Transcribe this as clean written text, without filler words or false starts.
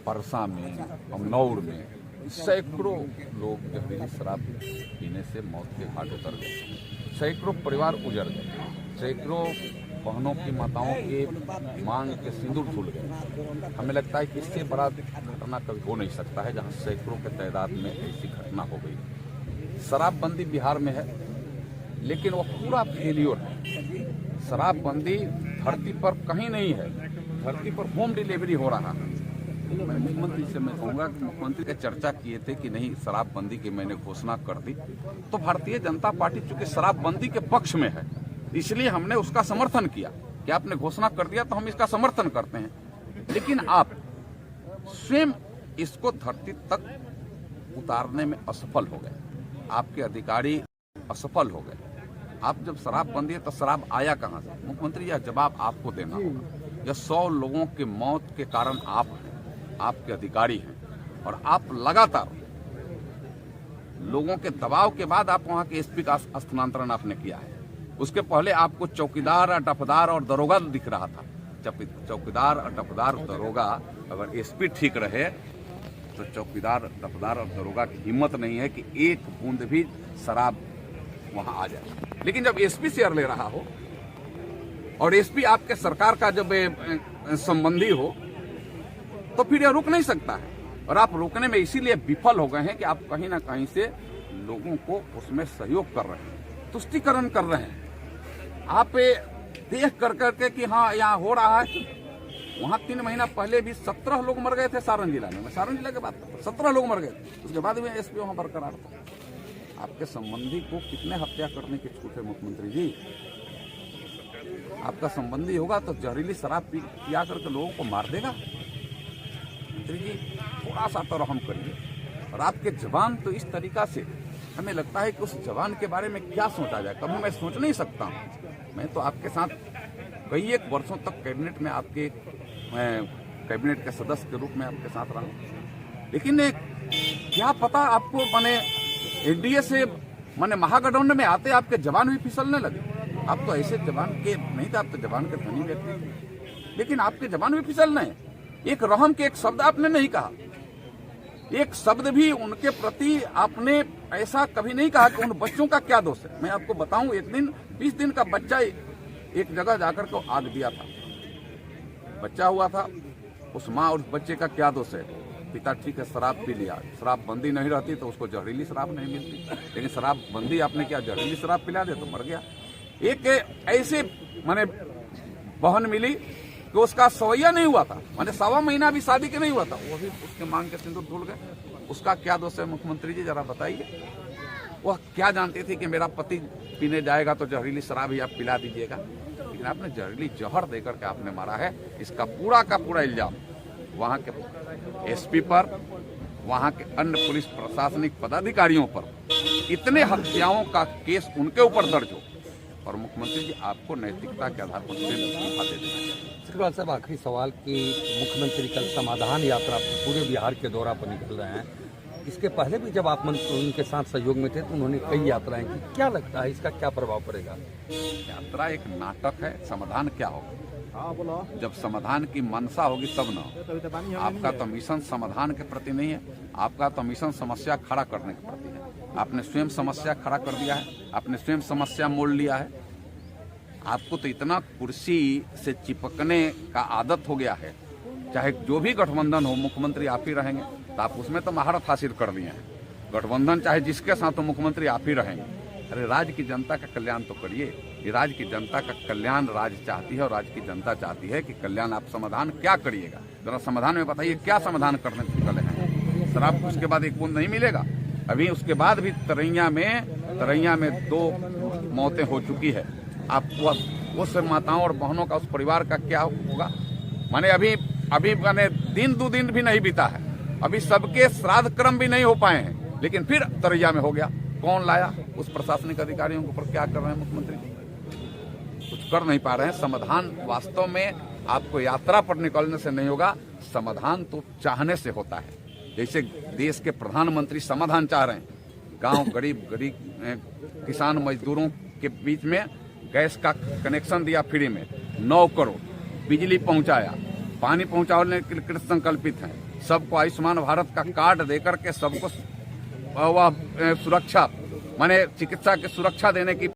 परसा में, अमनौर में सैकड़ों लोग जहरीली शराब पीने से मौत के घाट उतर गए, सैकड़ों परिवार उजड़ गए, सैकड़ों बहनों की माताओं के मांग के सिंदूर धुल गए। हमें लगता है कि इससे बड़ा घटना कभी हो नहीं सकता है जहां सैकड़ों के तादाद में ऐसी घटना हो गई। शराबबंदी बिहार में है, लेकिन वह पूरा फेल्योर है। शराबबंदी धरती पर कहीं नहीं है, धरती पर होम डिलीवरी हो रहा है। मैं मुख्यमंत्री से मैं कहूँगा कि मुख्यमंत्री के चर्चा किए थे कि नहीं शराबबंदी की मैंने घोषणा कर दी, तो भारतीय जनता पार्टी चूंकि शराबबंदी के पक्ष में है इसलिए हमने उसका समर्थन किया कि आपने घोषणा कर दिया तो हम इसका समर्थन करते हैं। लेकिन आप स्वयं इसको धरती तक उतारने में असफल हो गए, आपके अधिकारी असफल हो गए। आप जब शराबबंदी है तो शराब आया कहाँ से? मुख्यमंत्री यह जवाब आपको देना होगा। यह 100 लोगों की मौत के कारण आप हैं, आपके अधिकारी हैं, और आप लगातार लोगों के दबाव के बाद आप वहां के एसपी का स्थानांतरण आपने किया है। उसके पहले आपको चौकीदार, डफदार और दरोगा दिख रहा था। जब चौकीदार, डफदार, दरोगा, अगर एसपी ठीक रहे तो चौकीदार, डफदार और दरोगा की हिम्मत नहीं है कि एक बूंद भी शराब वहां आ जाए। लेकिन जब एसपी शेयर ले रहा हो और एसपी आपके सरकार का जब संबंधी हो तो फिर यह रुक नहीं सकता है। और आप रोकने में इसीलिए विफल हो गए हैं कि आप कहीं ना कहीं से लोगों को उसमें सहयोग कर रहे हैं, तुष्टीकरण कर रहे हैं। आप देख कर करके कि हाँ यहाँ हो रहा है। वहां 3 महीना पहले भी 17 लोग मर गए थे सारण जिला में। मैं सारण जिला की बात करता हूँ, 17 लोग मर गए थे। उसके बाद भी एसपी वहां बरकरार था। आपके संबंधी को कितने हत्या करने की छूट है मुख्यमंत्री जी? आपका संबंधी होगा तो जहरीली शराब पिया करके लोगों को मार देगा? मंत्री जी थोड़ा सा तो रहम करिए। और आपके जवान तो इस तरीका से, हमें लगता है कि उस जवान के बारे में क्या सोचा जाए, कभी मैं सोच नहीं सकता हूँ। मैं तो आपके साथ कई एक वर्षों तक कैबिनेट में, आपके कैबिनेट के सदस्य के रूप में आपके साथ रहा हूँ। लेकिन क्या पता आपको माने एनडीए से माने महागठबंधन में आते आपके जवान भी फिसलने लगे। आप तो ऐसे जवान के नहीं थे, आप तो जवान के धनी व्यक्ति थे, लेकिन आपके जवान भी फिसल रहे हैं। एक रहम के एक शब्द आपने नहीं कहा, एक शब्द भी उनके प्रति आपने ऐसा कभी नहीं कहा कि उन बच्चों का क्या दोष है। मैं आपको बताऊं, एक दिन 20 दिन का बच्चा एक जगह जाकर के आग दिया था, बच्चा हुआ था। उस माँ और उस बच्चे का क्या दोष है? पिता ठीक है शराब पी लिया, शराब बंदी नहीं रहती तो उसको जहरीली शराब नहीं मिलती, लेकिन शराब बंदी आपने क्या जहरीली शराब पिला दिया तो मर गया। एक ऐसे माने बहन मिली कि उसका सवैया नहीं हुआ था, माने 1.25 महीना भी शादी के नहीं हुआ था, वो भी उसके मांग के सिंदूर धुल गए। उसका क्या दोष है मुख्यमंत्री जी, जरा बताइए। वह क्या जानती थी कि मेरा पति पीने जाएगा तो जहरीली शराब ही आप पिला दीजिएगा? लेकिन आपने जहरीली जहर देकर के आपने मारा है। इसका पूरा का पूरा इल्जाम वहां के एसपी पर, वहां के अन्य पुलिस प्रशासनिक पदाधिकारियों पर, इतने हत्याओं का केस उनके ऊपर दर्ज हो, और मुख्यमंत्री जी आपको नैतिकता के आधार पर इस्तीफा दे देना चाहिए। सिकरवाल साहब, आखिरी सवाल कि मुख्यमंत्री कल समाधान यात्रा पूरे बिहार के दौरा पर निकल रहे हैं। इसके पहले भी जब आप उनके साथ सहयोग में थे तो उन्होंने कई यात्राएं की। क्या लगता है इसका क्या प्रभाव पड़ेगा? यात्रा एक नाटक है, समाधान क्या होगा? जब समाधान की मनसा होगी तब ना। आपका तो मिशन समाधान के प्रति नहीं है, आपका तो मिशन समस्या खड़ा करने के प्रति है। आपने स्वयं समस्या खड़ा कर दिया है, आपने स्वयं समस्या मोड़ लिया है। आपको तो इतना कुर्सी से चिपकने का आदत हो गया है, चाहे जो भी गठबंधन हो मुख्यमंत्री आप ही रहेंगे, तो आप उसमें तो महारत हासिल कर दिए हैं। गठबंधन चाहे जिसके साथ हो मुख्यमंत्री आप ही रहेंगे। अरे राज्य की जनता का कल्याण तो करिए। ये राज्य की जनता का कल्याण राज्य चाहती है और राज्य की जनता चाहती है कि कल्याण आप समाधान क्या करिएगा, जरा समाधान में बताइए क्या समाधान करने को निकले हैं। शराब उसके बाद एक बूंद नहीं मिलेगा। अभी उसके बाद भी तरैया में 2 मौतें हो चुकी है। आप उस माताओं और बहनों का, उस परिवार का क्या होगा? माने अभी माने दिन 2 दिन भी नहीं बीता है, अभी सबके श्राद्ध क्रम भी नहीं हो पाए हैं, लेकिन फिर तरैया में हो गया। कौन लाया? उस प्रशासनिक अधिकारियों के ऊपर क्या कर रहे हैं मुख्यमंत्री जी? कुछ कर नहीं पा रहे हैं। समाधान वास्तव में आपको यात्रा पर निकलने से नहीं होगा, समाधान तो चाहने से होता है। जैसे देश के प्रधानमंत्री समाधान चाह रहे हैं, गांव गरीब किसान मजदूरों के बीच में गैस का कनेक्शन दिया फ्री में, 9 करोड़ बिजली पहुंचाया, पानी पहुंचाने के लिए कृत संकल्पित हैं। सबको आयुष्मान भारत का कार्ड देकर के सबको वह सुरक्षा माने चिकित्सा की सुरक्षा देने की